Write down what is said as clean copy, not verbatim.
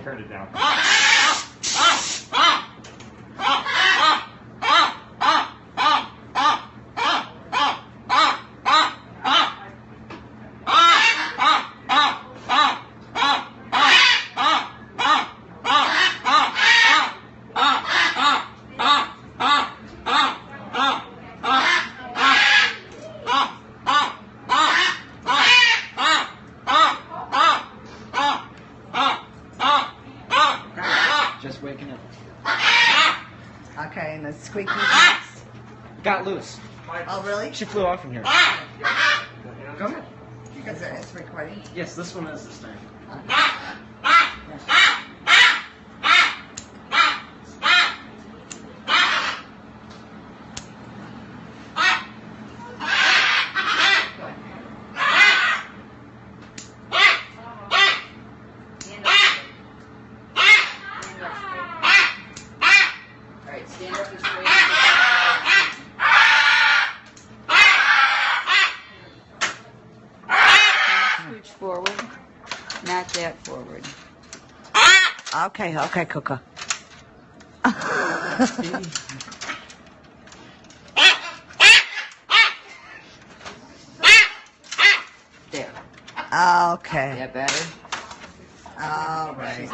turned it down. Just waking up. Okay, and the squeaky next. Got loose. Oh, really? She flew off from here. Go ahead. It's recording. Yes, this one is this time. Alright, stand up and straight. Scooch forward, not that forward. Okay, okay, Coco. There. Okay. That better? All right.